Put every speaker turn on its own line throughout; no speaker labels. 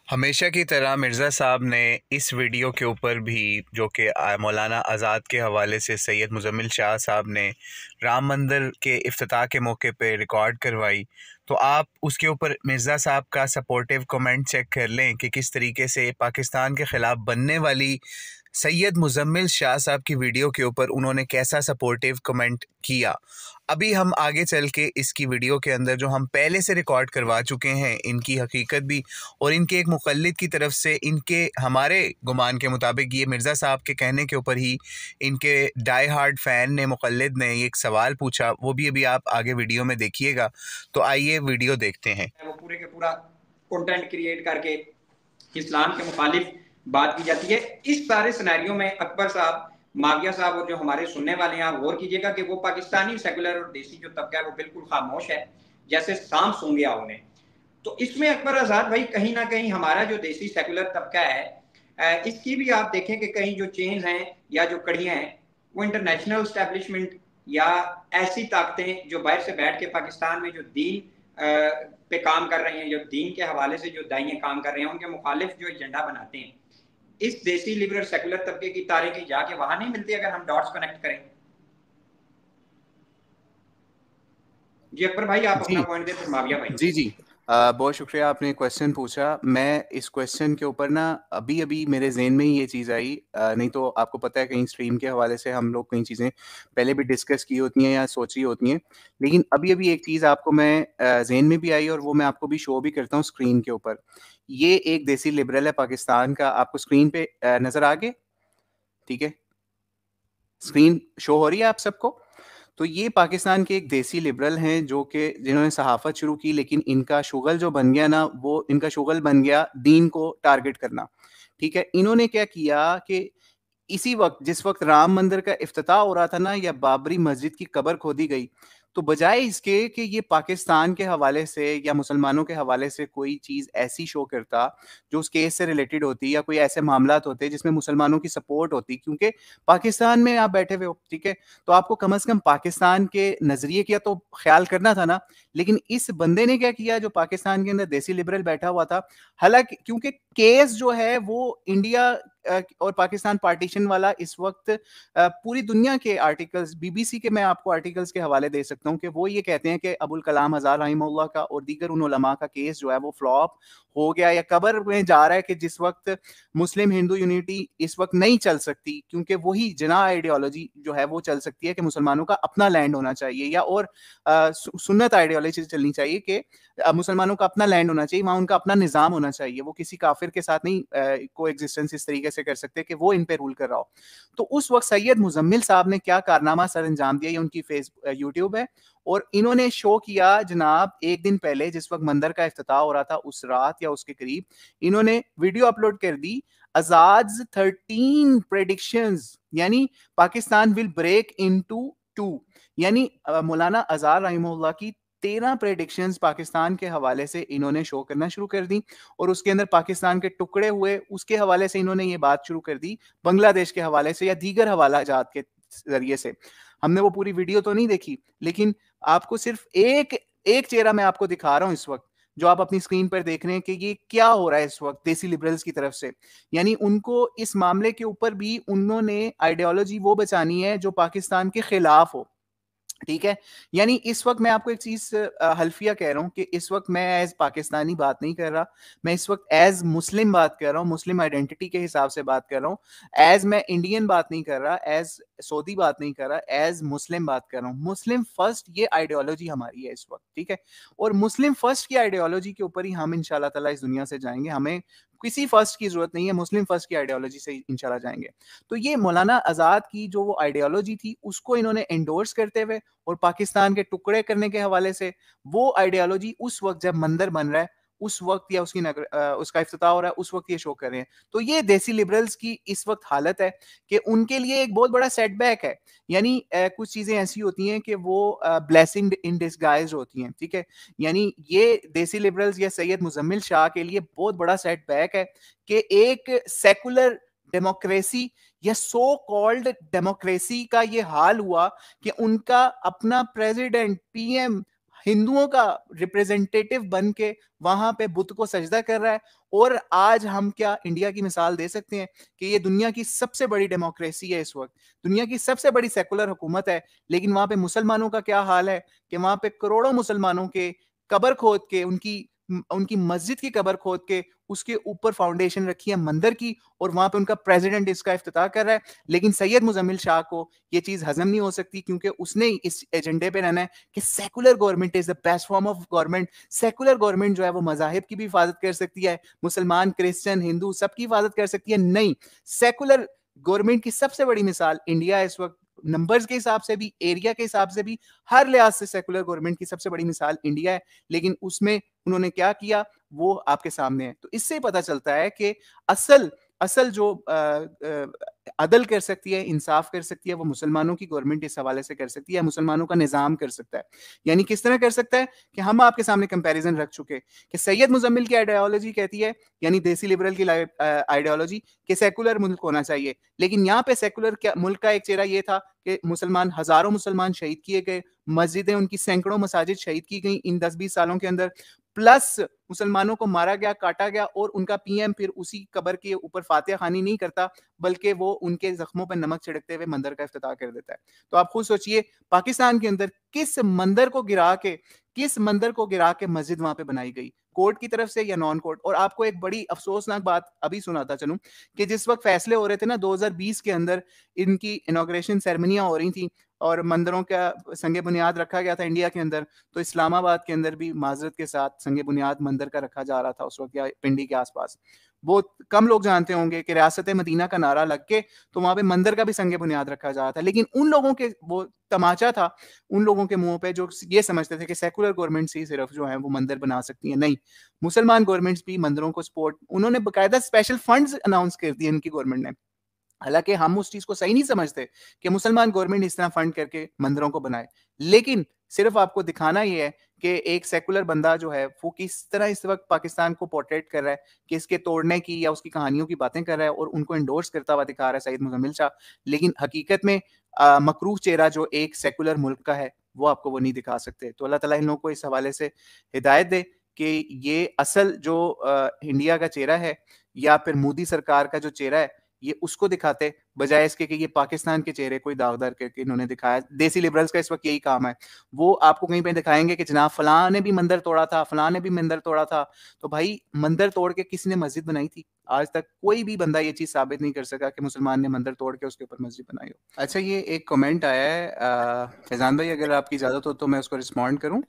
हमेशा की तरह मिर्ज़ा साहब ने इस वीडियो के ऊपर भी, जो कि मौलाना आज़ाद के हवाले से सैयद मुज़म्मिल शाह साहब ने राम मंदिर के इफ्तिताह के मौके पे रिकॉर्ड करवाई, तो आप उसके ऊपर मिर्ज़ा साहब का सपोर्टिव कमेंट चेक कर लें कि किस तरीके से पाकिस्तान के ख़िलाफ़ बनने वाली सैयद मुज़म्मिल शाह साहब की वीडियो के ऊपर उन्होंने कैसा सपोर्टिव कमेंट किया। अभी हम आगे चल के इसकी वीडियो के अंदर जो हम पहले से रिकॉर्ड करवा चुके हैं, इनकी हकीकत भी और इनके एक मुक़ल्लिद की तरफ से इनके हमारे गुमान के मुताबिक ये मिर्ज़ा साहब के कहने के ऊपर ही इनके डाई हार्ड फ़ैन ने, मुक़ल्लिद ने एक सवाल पूछा, वो भी अभी आप आगे वीडियो में देखिएगा। तो आइए वीडियो देखते हैं।
वो पूरे के पूरा कंटेंट क्रिएट करके इस्लाम के मुखालिफ बात की जाती है। इस सारे सिनेरियो में अकबर साहब, माविया साहब और जो हमारे सुनने वाले हैं, आप गौर कीजिएगा कि वो पाकिस्तानी सेकुलर और देसी जो तबका है वो बिल्कुल खामोश है, जैसे सांप सूंघ गया उन्हें। तो इसमें अकबर आजाद भाई कहीं ना कहीं हमारा जो देसी सेकुलर तबका है, इसकी भी आप देखें कि कहीं जो चेंज हैं या जो कड़ियां हैं वो इंटरनेशनल स्टैब्लिशमेंट या ऐसी ताकतें जो बाहर से बैठ के पाकिस्तान में जो दीन पे काम कर रहे हैं, जो दीन के हवाले से जो दाइयां काम कर रहे हैं, उनके मुखालिफ जो एजेंडा बनाते हैं, इस देसी लिबरल सेकुलर तबके की तारे की जाके वहां नहीं मिलती अगर हम डॉट्स कनेक्ट करें। जी अकबर भाई, आप अपना
जी
पॉइंट दें, फिर माविया भाई।
जी जी बहुत शुक्रिया, आपने क्वेश्चन पूछा। मैं इस क्वेश्चन के ऊपर ना अभी अभी मेरे जहन में ही ये चीज़ आई, नहीं तो आपको पता है कहीं स्ट्रीम के हवाले से हम लोग कई चीज़ें पहले भी डिस्कस की होती हैं या सोची होती हैं, लेकिन अभी अभी एक चीज़ आपको मैं जहन में भी आई और वो मैं आपको भी शो भी करता हूँ स्क्रीन के ऊपर। ये एक देसी लिबरल है पाकिस्तान का, आपको स्क्रीन पे नज़र आ गए? ठीक है, स्क्रीन शो हो रही है आप सबको? तो ये पाकिस्तान के एक देसी लिबरल हैं जो कि जिन्होंने सहाफ़त शुरू की, लेकिन इनका शुगल जो बन गया ना, वो इनका शुगल बन गया दीन को टारगेट करना। ठीक है? इन्होंने क्या किया कि इसी वक़्त जिस वक़्त राम मंदिर का इफ्तिताह हो रहा था ना, या बाबरी मस्जिद की कब्र खोदी गई, तो बजाए इसके कि ये पाकिस्तान के हवाले से या मुसलमानों के हवाले से कोई चीज़ ऐसी शो करता, जो उस केस से रिलेटेड होती या कोई ऐसे मामलात होते जिसमें मुसलमानों की सपोर्ट होती, क्योंकि पाकिस्तान में आप बैठे हुए हो, ठीक है? तो आपको कम से कम पाकिस्तान के नज़रिए का तो ख़्याल करना था ना। लेकिन इस बंदे ने क्या किया, जो पाकिस्तान के अंदर देसी लिबरल बैठा हुआ था, हालाँकि क्योंकि केस जो है वो इंडिया और पाकिस्तान पार्टीशन वाला इस वक़्त पूरी दुनिया के आर्टिकल्स, बीबीसी के मैं आपको आर्टिकल्स के हवाले दे सकता हूँ कि वो ये कहते हैं कि अबुल कलाम आज़ाद रहिमहुल्लाह का और दीगर उन उलमा का केस जो है वो फ्लॉप हो गया या कब्र में जा रहा है, कि जिस वक़्त मुस्लिम हिंदू यूनिटी इस वक़्त नहीं चल सकती, क्योंकि वही जिनाह आइडियोलॉजी जो है वो चल सकती है कि मुसलमानों का अपना लैंड होना चाहिए, या और सुन्नत आइडियोलॉजी चलनी चाहिए कि मुसलमानों का अपना लैंड होना चाहिए, वहाँ उनका अपना निज़ाम होना चाहिए, वो किसी काफिर के साथ नहीं कोएग्जिस्टेंस इस तरीके से कर सकते कि वो इन पे रूल कर रहा हो। तो उस वक़्त सैयद मुज़म्मिल साहब ने क्या कारनामा सर अंजाम दिया, ये उनकी यूट्यूब है, और इन्होंने शो किया जनाब एक दिन पहले, जिस वक़्त मंदिर का इफ्तिताह हो रहा था, उस रात या उसके करीब इन्होंने वीडियो अपलोड कर दी, आज़ाद्स 13 प्रेडिक्शंस, यानी पाकिस्तान विल ब्रेक इनटू 2, यानी मौलाना आज़ाद रहमतुल्लाह की 13 प्रेडिक्शंस पाकिस्तान के हवाले से इन्होंने शो करना शुरू कर दी, और उसके अंदर पाकिस्तान के टुकड़े हुए उसके हवाले से इन्होंने ये बात शुरू कर दी, बांग्लादेश के हवाले से या दीगर हवाला जात के जरिए से। हमने वो पूरी वीडियो तो नहीं देखी, लेकिन आपको सिर्फ एक एक चेहरा मैं आपको दिखा रहा हूं इस वक्त, जो आप अपनी स्क्रीन पर देख रहे हैं कि ये क्या हो रहा है इस वक्त देसी लिबरल्स की तरफ से। यानी उनको इस मामले के ऊपर भी उन्होंने आइडियोलॉजी वो बचानी है जो पाकिस्तान के खिलाफ हो। ठीक है? यानी इस वक़्त मैं आपको एक चीज़ हल्फिया कह रहा हूँ कि इस वक़्त मैं एज़ पाकिस्तानी बात नहीं कर रहा, मैं इस वक़्त एज़ मुस्लिम बात कर रहा हूँ, मुस्लिम आइडेंटिटी के हिसाब से बात कर रहा हूँ। एज़ मैं इंडियन बात नहीं कर रहा, एज़ सऊदी बात नहीं कर रहा, एज़ मुस्लिम बात कर रहा हूँ। मुस्लिम फर्स्ट ये आइडियोलॉजी हमारी है इस वक़्त, ठीक है? और मुस्लिम फर्स्ट की आइडियोलॉजी के ऊपर ही हम इंशाअल्लाह ताला इस दुनिया से जाएँगे। हमें किसी फर्स्ट की ज़रूरत नहीं है, मुस्लिम फर्स्ट की आइडियोलॉजी से इंशाअल्लाह जाएँगे। तो ये मौलाना आज़ाद की जो वो आइडियोलॉजी थी, उसको इन्होंने एंडोर्स करते हुए और पाकिस्तान के टुकड़े करने के हवाले से, वो आइडियोलॉजी उस वक़्त जब मंदिर बन रहा है, उस वक़्त या उसका इफ्तिताह हो रहा है, उस वक़्त ये शो कर रहे हैं। तो ये देसी लिबरल्स की इस वक़्त हालत है कि उनके लिए एक बहुत बड़ा सेटबैक है। यानी कुछ चीज़ें ऐसी होती हैं कि वो ब्लेसिंग इन डिसगाइज़ होती हैं, ठीक है? यानी ये देसी लिबरल्स या सैयद मुज़म्मिल शाह के लिए बहुत बड़ा सेटबैक है कि एक सेकुलर डेमोक्रेसी या सो कॉल्ड डेमोक्रेसी का ये हाल हुआ कि उनका अपना प्रेसिडेंट, पीएम हिंदुओं का रिप्रेजेंटेटिव बन के वहां पे बुद्ध को सजदा कर रहा है। और आज हम क्या इंडिया की मिसाल दे सकते हैं कि ये दुनिया की सबसे बड़ी डेमोक्रेसी है, इस वक्त दुनिया की सबसे बड़ी सेकुलर हुकूमत है, लेकिन वहां पे मुसलमानों का क्या हाल है कि वहां पे करोड़ों मुसलमानों के कब्र खोद के, उनकी उनकी मस्जिद की कब्र खोद के उसके ऊपर फाउंडेशन रखी है मंदिर की, और वहां पे उनका प्रेसिडेंट इसका इफ्तिताह कर रहा है। लेकिन सैयद मुजम्मिल शाह को ये चीज हजम नहीं हो सकती, क्योंकि उसने इस एजेंडे पे रहना है कि secular government is the best form of government. Secular government जो है वो मजाहिब की भी हिफाजत कर सकती है, मुसलमान, क्रिश्चियन, हिंदू सबकी हिफाजत कर सकती है। नहीं, सेकुलर गवर्नमेंट की सबसे बड़ी मिसाल इंडिया इस वक्त, नंबर्स के हिसाब से भी, एरिया के हिसाब से भी, हर लिहाज से सेकुलर गवर्नमेंट की सबसे बड़ी मिसाल इंडिया है। लेकिन उसमें उन्होंने क्या किया वो आपके सामने है। तो इससे पता चलता है कि असल असल जो अदल कर सकती है, इंसाफ कर सकती है, वो मुसलमानों की गवर्नमेंट इस हवाले से कर सकती है, मुसलमानों का निजाम कर सकता है। यानी किस तरह कर सकता है कि हम आपके सामने कंपैरिजन रख चुके कि सैयद मुजम्मिल की आइडियोलॉजी कहती है, यानी देसी लिबरल की आइडियोलॉजी, कि सेकुलर मुल्क होना चाहिए। लेकिन यहाँ पे सेकुलर मुल्क का एक चेहरा ये था कि मुसलमान, हजारों मुसलमान शहीद किए गए, मस्जिदें, उनकी सैकड़ों मसाजिद शहीद की गई इन 10-20 सालों के अंदर, प्लस मुसलमानों को मारा गया, काटा गया, और उनका पीएम फिर उसी कब्र के ऊपर फातिहा खानी नहीं करता, बल्कि वो उनके जख्मों पर नमक छिड़कते हुए मंदिर का इफ्तिताह कर देता है। तो आप खुद सोचिए पाकिस्तान के अंदर किस मंदिर को गिरा के मस्जिद वहां पे बनाई गई, कोर्ट की तरफ से या नॉन कोर्ट। और आपको एक बड़ी अफसोसनाक बात अभी सुनाता चलूं कि जिस वक्त फैसले हो रहे थे ना 2020 के अंदर, इनकी इनॉग्रेशन सेरेमनियां हो रही थी और मंदिरों का संगे बुनियाद रखा गया था इंडिया के अंदर, तो इस्लामाबाद के अंदर भी माजरत के साथ संगे बुनियाद मंदिर का रखा जा रहा था उस वक्त, या पिंडी के आसपास। वो कम लोग जानते होंगे कि रियासत मदीना का नारा लग के तो वहां पे मंदिर का भी संगे बुनियाद रखा जा रहा था। लेकिन उन लोगों के वो तमाचा था उन लोगों के मुंह पे जो ये समझते थे कि सेकुलर गवर्नमेंट ही सिर्फ जो है वो मंदिर बना सकती है। नहीं, मुसलमान गवर्नमेंट्स भी मंदिरों को सपोर्ट, उन्होंने बाकायदा स्पेशल फंड्स अनाउंस कर दिए इनकी गवर्नमेंट ने। हालांकि हम उस चीज को सही नहीं समझते कि मुसलमान गवर्नमेंट इस तरह फंड करके मंदिरों को बनाए, लेकिन सिर्फ आपको दिखाना यह है कि एक सेकुलर बंदा जो है वो किस तरह इस वक्त पाकिस्तान को पोर्ट्रेट कर रहा है, कि इसके तोड़ने की या उसकी कहानियों की बातें कर रहा है और उनको इंडोर्स करता हुआ दिखा रहा है सैयद मुजम्मिल शाह। लेकिन हकीकत में मकरूह चेहरा जो एक सेकुलर मुल्क का है वो आपको वो नहीं दिखा सकते। तो अल्लाह ताला इन लोगों को इस हवाले से हिदायत दे कि ये असल जो इंडिया का चेहरा है या फिर मोदी सरकार का जो चेहरा है ये उसको दिखाते, बजाय इसके कि ये पाकिस्तान के चेहरे को दागदार करके इन्होंने दिखाया। देसी लिबरल्स का इस वक्त यही काम है, वो आपको कहीं पे दिखाएंगे कि जनाब फलां ने भी मंदिर तोड़ा था, फलां ने भी मंदिर तोड़ा था। तो भाई मंदिर तोड़ के किसी ने मस्जिद बनाई थी? आज तक कोई भी बंदा ये चीज साबित नहीं कर सका कि मुसलमान ने मंदिर तोड़ के उसके ऊपर मस्जिद बनाई हो। अच्छा, ये एक कमेंट आया है फैजान भाई, अगर आपकी इजाजत हो तो मैं उसको रिस्पॉन्ड करूं।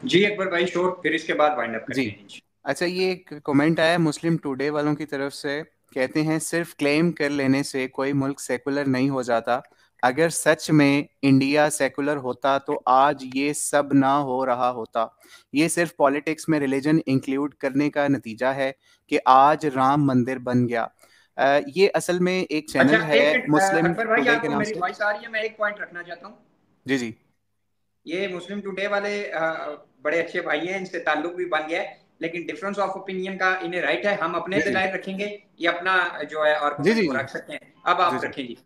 जी अकबर भाई, शोर, फिर इसके बाद वाइंड अप
जी,
करते हैं।
अच्छा, ये एक कमेंट आया मुस्लिम टुडे वालों की तरफ से। कहते हैं सिर्फ क्लेम कर लेने से कोई मुल्क सेकुलर नहीं हो जाता। अगर सच में इंडिया सेकुलर होता तो आज ये सब ना हो रहा होता। ये सिर्फ पॉलिटिक्स में रिलीजन इंक्लूड करने का नतीजा है कि आज राम मंदिर बन गया। ये असल में एक
अच्छा,
चैनल है
एक मिनट
मुस्लिम
अकबर भाई,
टुडे के
आपको
नाम
मेरी
से।
वॉइस आ रही है? मैं एक पॉइंट रखना चाहता हूँ।
जी जी
ये मुस्लिम टुडे वाले बड़े अच्छे भाई हैं, इनसे ताल्लुक भी बन गया है, लेकिन डिफरेंस ऑफ ओपिनियन का इन्हें राइट है। हम अपने
जी जी
दलाइल रखेंगे, ये अपना जो है
जी
आर्गुमेंट
जी
वो
जी
रख सकते हैं। अब
जी
आप
जी
रखें जी।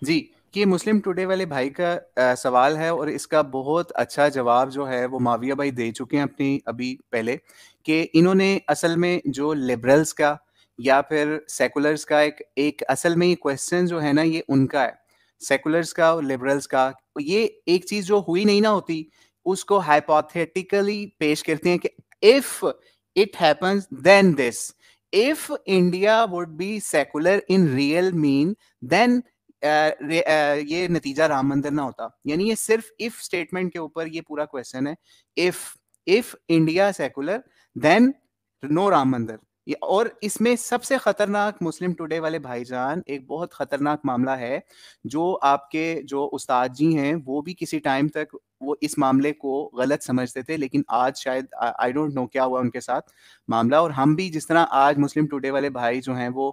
जी, कि मुस्लिम टुडे वाले भाई का सवाल है और इसका बहुत अच्छा जवाब जो है वो माविया भाई दे चुके हैं अपनी अभी पहले, कि इन्होंने असल में जो लिबरल्स का या फिर सेकुलर्स का एक एक असल में ये क्वेश्चन जो है ना ये उनका है, सेकुलर्स का और लिबरल्स का। ये एक चीज जो हुई नहीं ना होती उसको हाइपोथेटिकली पेश करते हैं कि if it happens then this, if India would be secular in real mean then ये नतीजा राम मंदिर ना होता। यानी ये सिर्फ इफ स्टेटमेंट के ऊपर ये पूरा क्वेश्चन है। If if India secular then no Ram Mandir. और इसमें सबसे खतरनाक मुस्लिम टुडे वाले भाईजान एक बहुत खतरनाक मामला है, जो आपके जो उस्ताद जी हैं वो भी किसी टाइम तक वो इस मामले को गलत समझते थे, लेकिन आज शायद आई डोंट नो क्या हुआ उनके साथ मामला। और हम भी जिस तरह आज मुस्लिम टुडे वाले भाई जो हैं वो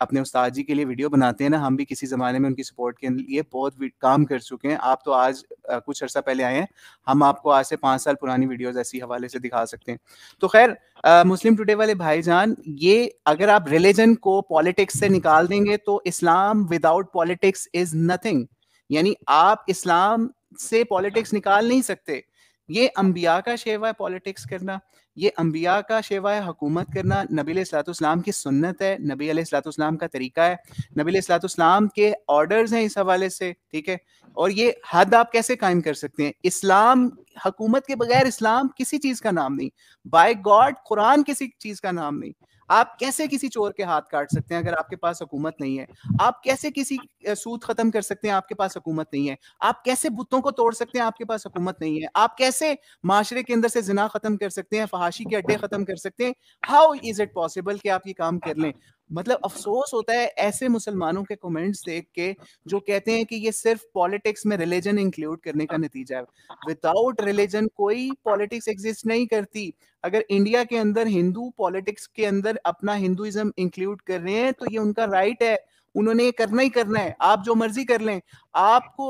अपने उस्ताद जी के लिए वीडियो बनाते हैं ना, हम भी किसी ज़माने में उनकी सपोर्ट के लिए बहुत काम कर चुके हैं। आप तो आज कुछ अर्सा पहले आए हैं, हम आपको आज से 5 साल पुरानी वीडियोस ऐसी हवाले से दिखा सकते हैं। तो खैर मुस्लिम टुडे वाले भाईजान, ये अगर आप रिलीजन को पॉलिटिक्स से निकाल देंगे तो इस्लाम विदाउट पॉलिटिक्स इज नथिंग। यानी आप इस्लाम से पॉलिटिक्स निकाल नहीं सकते। ये अंबिया का शेवा है पॉलिटिक्स करना, ये अंबिया का शेवा है हुकूमत करना, नबी अलैहिस्सलाम की सुन्नत है, नबी अलैहिस्सलाम का तरीका है, नबी अलैहिस्सलाम के ऑर्डर्स हैं इस हवाले से, ठीक है। और ये हद आप कैसे कायम कर सकते हैं? इस्लाम, हुकूमत के बगैर इस्लाम किसी चीज का नाम नहीं, बाय गॉड कुरान किसी चीज का नाम नहीं। आप कैसे किसी चोर के हाथ काट सकते हैं अगर आपके पास हुकूमत नहीं है? आप कैसे किसी सूद खत्म कर सकते हैं? आपके पास हुकूमत नहीं है। आप कैसे बुतों को तोड़ सकते हैं? आपके पास हुकूमत नहीं है। आप कैसे माशरे के अंदर से जिना खत्म कर सकते हैं, फहाशी के अड्डे खत्म कर सकते हैं? हाउ इज इट पॉसिबल कि आप ये काम कर लें? मतलब अफसोस होता है ऐसे मुसलमानों के कमेंट्स देख के जो कहते हैं कि ये सिर्फ पॉलिटिक्स में रिलीजन इंक्लूड करने का नतीजा है। विदाउट रिलीजन कोई पॉलिटिक्स एग्जिस्ट नहीं करती। अगर इंडिया के अंदर हिंदू पॉलिटिक्स के अंदर अपना हिंदुइज्म इंक्लूड कर रहे हैं तो ये उनका राइट है, उन्होंने ये करना ही करना है, आप जो मर्जी कर लें। आपको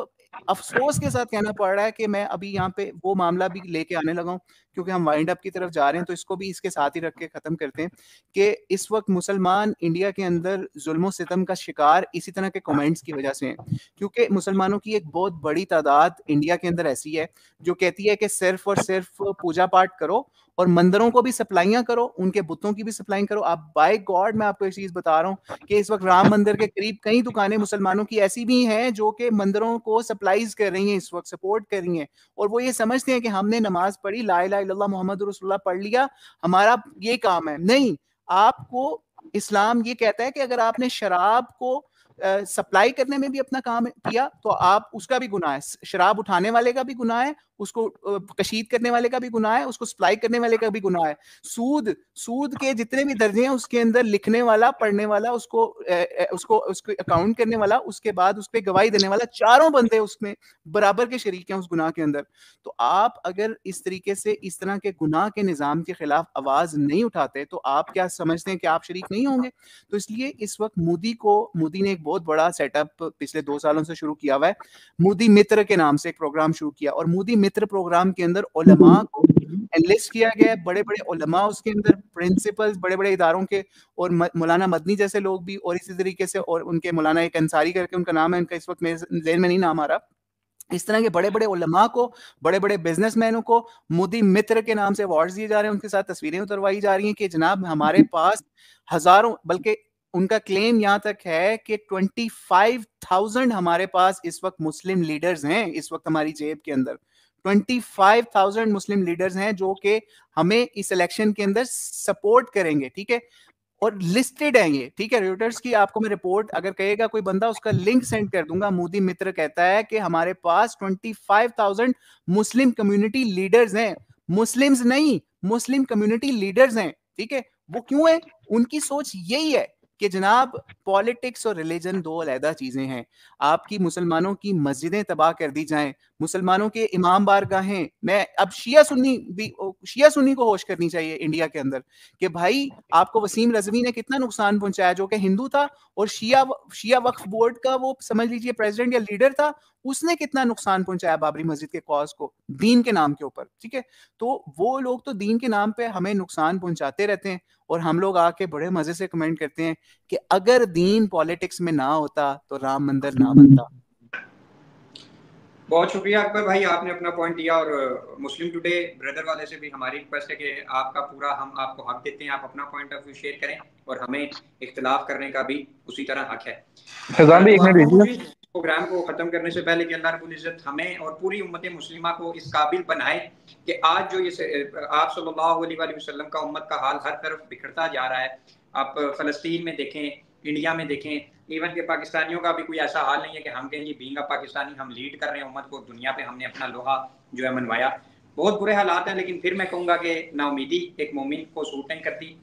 अफसोस के साथ कहना पड़ रहा है कि मैं अभी यहाँ पे वो मामला भी लेके आने लगा हूँ, क्योंकि हम वाइंड अप की तरफ जा रहे हैं, तो इसको भी इसके साथ ही रख के खत्म करते हैं कि इस वक्त मुसलमान इंडिया के अंदर जुल्म सितम का शिकार इसी तरह के कमेंट्स की वजह से हैं। क्योंकि मुसलमानों की एक बहुत बड़ी तादाद इंडिया के अंदर ऐसी है जो कहती है कि सिर्फ और सिर्फ पूजा पाठ करो और मंदिरों को भी सप्लाइयां करो, उनके बुतों की भी सप्लाई करो। आप बाय गॉड मैं आपको एक चीज बता रहा हूँ कि इस वक्त राम मंदिर के करीब कई दुकानें मुसलमानों की ऐसी भी हैं जो कि मंदिरों को सप्लाईज कर रही हैं, इस वक्त सपोर्ट कर रही हैं, और वो ये समझते हैं कि हमने नमाज पढ़ी, ला इलाहा इल्लल्लाह मुहम्मद रसूलुल्लाह पढ़ लिया, हमारा ये काम है। नहीं, आपको इस्लाम ये कहता है कि अगर आपने शराब को सप्लाई करने में भी अपना काम किया तो आप, उसका भी गुनाह है, शराब उठाने वाले का भी गुनाह है, उसको कशीद करने वाले का भी गुनाह है, उसको सप्लाई करने वाले का भी गुनाह है। सूद, सूद के जितने भी दर्जे हैं उसके अंदर लिखने वाला, पढ़ने वाला, उसको उसको अकाउंट करने वाला, उसके बाद उस पर गवाही देने वाला, चारों बंदे उसमें बराबर के शरीक हैं उस गुनाह के अंदर। तो आप अगर इस तरीके से इस तरह के गुनाह के निज़ाम के खिलाफ आवाज नहीं उठाते तो आप क्या समझते हैं कि आप शरीक नहीं होंगे? तो इसलिए इस वक्त मोदी ने एक बहुत बड़ा सेटअप पिछले 2 सालों से शुरू किया हुआ है। मोदी मित्र के नाम से एक प्रोग्राम शुरू किया, और मोदी मित्र प्रोग्राम के अंदर उलमा को एनलिस्ट किया गया है, बड़े-बड़े उलमा उसके अंदर, प्रिंसिपल्स बड़े-बड़े इदारों के, और मौलाना मदनी जैसे लोग भी, और इसी तरीके से, और उनके मौलाना एक अंसारी करके उनका नाम है, उनका इस वक्त मेरे ज़हन में नहीं नाम आ रहा। इस तरह के बड़े-बड़े उलमा को, बड़े-बड़े बिजनेसमैनों को मोदी मित्र के नाम से अवार्ड्स दिए जा रहे हैं, उनके साथ तस्वीरें उतरवाई जा रही हैं कि जनाब हमारे पास हजारों, बल्कि उनका क्लेम यहां तक है कि 25,000 हमारे पास इस वक्त मुस्लिम लीडर्स हैं, इस वक्त हमारी जेब के अंदर 25,000 मुस्लिम लीडर्स हैं जो कि हमें इस इलेक्शन के अंदर सपोर्ट करेंगे, ठीक है, और लिस्टेड है ये, ठीक है। रॉयटर्स की आपको मैं रिपोर्ट अगर कहेगा कोई बंदा, उसका लिंक सेंड कर दूंगा। मोदी मित्र कहता है कि हमारे पास 25,000 मुस्लिम कम्युनिटी लीडर्स हैं, मुस्लिम्स नहीं, मुस्लिम कम्युनिटी लीडर्स हैं, ठीक है। वो क्यों है? उनकी सोच यही है कि जनाब पॉलिटिक्स और रिलीजन दो अलग चीजें हैं। आपकी मुसलमानों की मस्जिदें तबाह कर दी जाएं, मुसलमानों के इमाम बारगाहें, मैं अब शिया सुन्नी को होश करनी चाहिए इंडिया के अंदर कि भाई आपको वसीम रजवी ने कितना नुकसान पहुंचाया, जो कि हिंदू था और शिया वक्फ बोर्ड का वो समझ लीजिए प्रेसिडेंट या लीडर था, उसने कितना नुकसान पहुंचाया बाबरी मस्जिद के कॉज को दीन के नाम के ऊपर, ठीक है। तो वो लोग तो दीन के नाम पे हमें नुकसान पहुंचाते रहते हैं, और हम लोग आके बड़े मजे से कमेंट करते हैं कि अगर दीन पॉलिटिक्स में ना होता तो राम मंदिर ना बनता।
बहुत शुक्रिया अकबर भाई, आपने अपना पॉइंट दिया, और मुस्लिम टुडे ब्रदर वाले से भी हमारी रिक्वेस्ट है कि आपका पूरा हम आपको हक देते हैं, आप अपना पॉइंट ऑफ व्यू शेयर करें, और हमें इख्तिलाफ करने का भी उसी तरह हक है। प्रोग्राम को खत्म करने से पहले कि अल्लाह रब्बुल इज्जत हमें और पूरी उम्मत मुस्लिमा को इस काबिल बनाए कि आज जो ये आप सल्लल्लाहु अलैहि वसल्लम का उम्मत का हाल हर तरफ बिखरता जा रहा है, आप फलस्तीन में देखें, इंडिया में देखें, इवन के पाकिस्तानियों का भी कोई ऐसा हाल नहीं है कि हम कहें बीइंग अ पाकिस्तानी हम लीड कर रहे हैं उम्मत को, दुनिया पे हमने अपना लोहा जो है मनवाया। बहुत बुरे हालात हैं, लेकिन फिर मैं कहूँगा कि नाउमीदी एक मोमिन को सूट नहीं करती।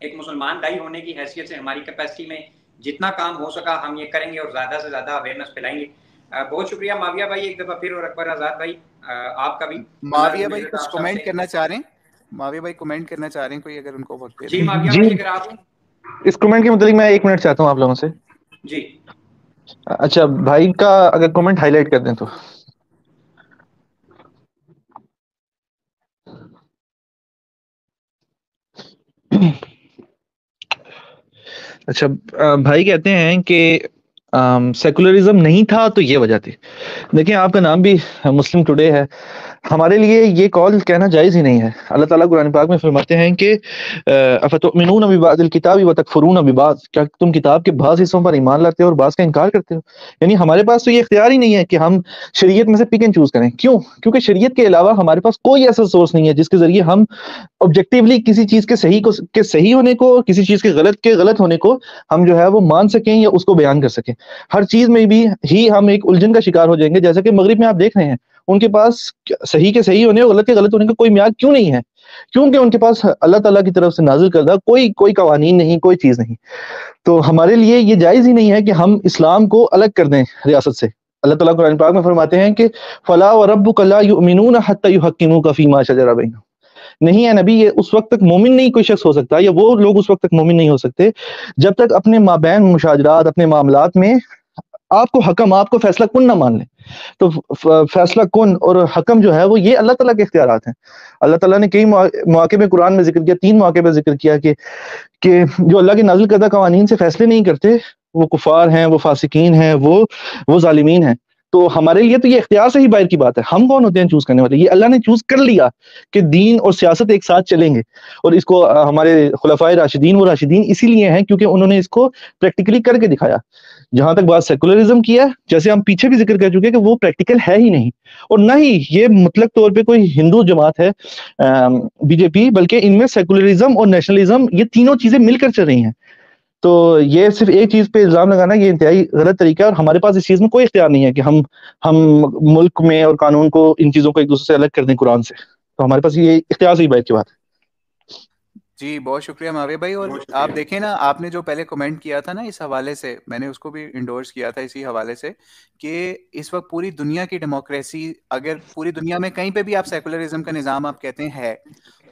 एक मुसलमान दाई होने की हैसियत से हमारी कैपेसिटी में जितना काम हो सका हम ये करेंगे और ज़्यादा से ज़्यादा अवेयरनेस फैलाएंगे। बहुत शुक्रिया माविया भाई एक दफ़ा फिर, और अकबर आज़ाद भाई आपका भी।
माविया भाई कुछ कमेंट करना चाह रहे हैं? माविया भाई कमेंट करना चाह रहे हैं कोई, अगर उनको वक्त दे।
जी माविया भाई अगर आप
इस कमेंट के मुताबिक मैं 1 मिनट चाहता हूँ आप लोगों से।
जी
अच्छा, भाई का अगर कमेंट हाईलाइट कर दें तो। अच्छा, भाई कहते हैं कि सेकुलरिज्म नहीं था तो ये वजह थी। देखिए आपका नाम भी मुस्लिम टुडे है, हमारे लिए ये कॉल कहना जायज़ ही नहीं है। अल्लाह ताला कुरान पाक में फरमाते हैं कि अफ़तुमिनून बिबादिल किताबि व तकफुरून बिबाद, क्या तुम किताब के बाज़ हिस्सों पर ईमान लाते हो और बाज़ का इनकार करते हो? यानी हमारे पास तो ये इख्तियार ही नहीं है कि हम शरीयत में से पिक एंड चूज़ करें। क्यों? क्योंकि शरीयत के अलावा हमारे पास कोई ऐसा सोर्स नहीं है जिसके ज़रिए हम ऑब्जेक्टिवली किसी चीज़ के सही होने को, किसी चीज़ के गलत होने को हम जो है वो मान सकें या उसको बयान कर सकें। हर चीज़ में भी ही हम एक उलझन का शिकार हो जाएँगे, जैसा कि मगरिब में आप देख रहे हैं। उनके पास सही के सही होने और गलत के गलत होने का कोई मियाद क्यों नहीं है? क्योंकि उनके पास अल्लाह ताला की तरफ से नाज़िल करदा कोई कोई कवानीन नहीं, कोई चीज़ नहीं। तो हमारे लिए ये जायज़ ही नहीं है कि हम इस्लाम को अलग कर दें रियासत से। अल्लाह ताला कुरान पाक में फरमाते हैं कि फला व रब्बुका ला युमिनूना हत्ता युहक्किमूका फीमा शजरा बैनहुम। नहीं है नबी, ये उस वक़्त तक मोमिन नहीं कोई शख्स हो सकता, या वो लोग उस वक़्त तक मोमिन नहीं हो सकते जब तक अपने माबैन मुशाजरात, अपने मामलात में आपको फैसला कुन ना मान लें। तो फैसला कुन और हकम जो है वो ये अल्लाह ताला के इख्तियारात हैं। अल्लाह ताला ने कई मौके में कुरान में ज़िक्र किया, 3 मौके पे ज़िक्र किया कि जो अल्लाह के नाज़िल करदा कवानीन से फैसले नहीं करते, वो कुफ़ार हैं, वो फ़ासिकीन हैं, वो ज़ालिमीन हैं। तो हमारे लिए तो ये इख्तियार से ही बाहर की बात है। हम कौन होते हैं चूज़ करने वाले? ये अल्लाह ने चूज़ कर लिया कि दीन और सियासत एक साथ चलेंगे, और इसको हमारे खुलफ़ाए राशिदीन, वो राशिदीन इसीलिए हैं क्योंकि उन्होंने इसको प्रैक्टिकली करके दिखाया। जहाँ तक बात सेकुलरिज़्म की है, जैसे हम पीछे भी ज़िक्र कर चुके हैं कि वो प्रैक्टिकल है ही नहीं, और ना ही ये मुतलक तौर पे कोई हिंदू जमात है बीजेपी, बल्कि इनमें सेकुलरिज़्म और नेशनलिज़्म ये तीनों चीज़ें मिलकर चल रही हैं। तो ये सिर्फ़ एक चीज़ पे इल्ज़ाम लगाना ये इंतहाई गलत तरीका है, और हमारे पास इस चीज़ में कोई इख्तियार नहीं है कि हम मुल्क में और कानून को, इन चीज़ों को एक-दूसरे से अलग कर दें कुरान से। तो हमारे पास ये इख्तियार से ही बाहर की बात है।
जी, बहुत शुक्रिया माविया भाई। और आप देखें ना, आपने जो पहले कमेंट किया था ना इस हवाले से, मैंने उसको भी इंडोर्स किया था इसी हवाले से कि इस वक्त पूरी दुनिया की डेमोक्रेसी, अगर पूरी दुनिया में कहीं पे भी आप सेकुलरिज्म का निज़ाम आप कहते हैं है,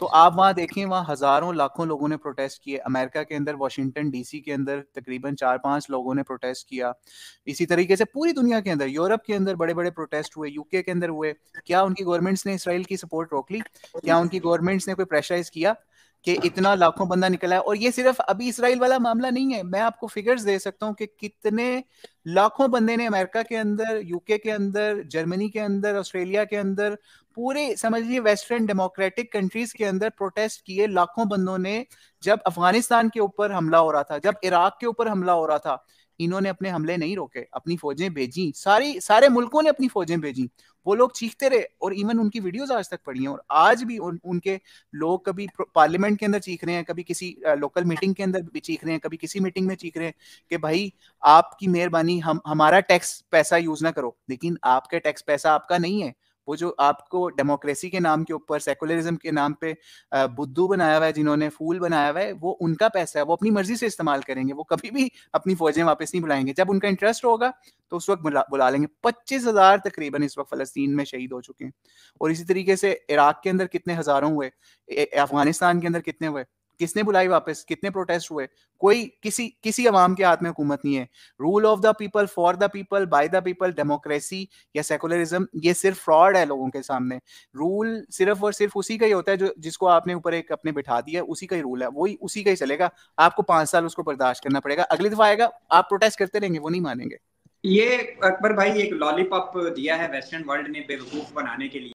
तो आप वहाँ देखें, वहाँ हज़ारों लाखों लोगों ने प्रोटेस्ट किए। अमेरिका के अंदर वाशिंगटन डीसी के अंदर तकरीबन 4-5 लोगों ने प्रोटेस्ट किया। इसी तरीके से पूरी दुनिया के अंदर, यूरोप के अंदर बड़े-बड़े प्रोटेस्ट हुए, यूके के अंदर हुए। क्या उनकी गवर्नमेंट्स ने इसराइल की सपोर्ट रोक ली? क्या उनकी गवर्नमेंट्स ने कोई प्रेशराइज़ किया कि इतना लाखों बंदा निकला है? और ये सिर्फ अभी इसराइल वाला मामला नहीं है, मैं आपको फिगर्स दे सकता हूं कि कितने लाखों बंदे ने अमेरिका के अंदर, यूके के अंदर, जर्मनी के अंदर, ऑस्ट्रेलिया के अंदर, पूरे समझ लीजिए वेस्टर्न डेमोक्रेटिक कंट्रीज के अंदर प्रोटेस्ट किए लाखों बंदों ने। जब अफगानिस्तान के ऊपर हमला हो रहा था, जब इराक के ऊपर हमला हो रहा था, इन्होंने अपने हमले नहीं रोके, अपनी फौजें भेजी, सारे मुल्कों ने अपनी फौजें भेजी। वो लोग चीखते रहे, और इवन उनकी वीडियोस आज तक पड़ी हैं, और आज भी उनके लोग कभी पार्लियामेंट के अंदर चीख रहे हैं, कभी किसी लोकल मीटिंग के अंदर भी चीख रहे हैं, कभी किसी मीटिंग में चीख रहे हैं कि भाई आपकी मेहरबानी, हमारा टैक्स पैसा यूज ना करो। लेकिन आपका टैक्स पैसा आपका नहीं है। वो जो आपको डेमोक्रेसी के नाम के ऊपर, सेकुलरिज्म के नाम पे बुद्धू बनाया हुआ है, जिन्होंने फूल बनाया हुआ है, वो उनका पैसा है, वो अपनी मर्जी से इस्तेमाल करेंगे। वो कभी भी अपनी फौजें वापस नहीं बुलाएंगे। जब उनका इंटरेस्ट होगा तो उस वक्त बुला लेंगे। 25,000 तकरीबन इस वक्त फलस्तीन में शहीद हो चुके हैं। और इसी तरीके से इराक के अंदर कितने हजारों हुए, अफगानिस्तान के अंदर कितने हुए, किसने बुलाई वापस, कितने प्रोटेस्ट हुए? कोई किसी अवाम के हाथ में हुकूमत नहीं है। Rule of the people, for the people, by the people, democracy या सेकुलरिज्म, ये सिर्फ फ्रॉड है लोगों के सामने। रूल सिर्फ और सिर्फ उसी का ही होता है जो जिसको आपने ऊपर एक अपने बिठा दिया, उसी का ही रूल है, वही उसी का ही चलेगा। आपको 5 साल उसको बर्दाश्त करना पड़ेगा। अगली दफा आएगा, आप प्रोटेस्ट करते रहेंगे, वो नहीं मानेंगे।
ये अकबर भाई एक लॉलीपॉप दिया है वेस्टर्न वर्ल्ड ने बेवकूफ बनाने के लिए।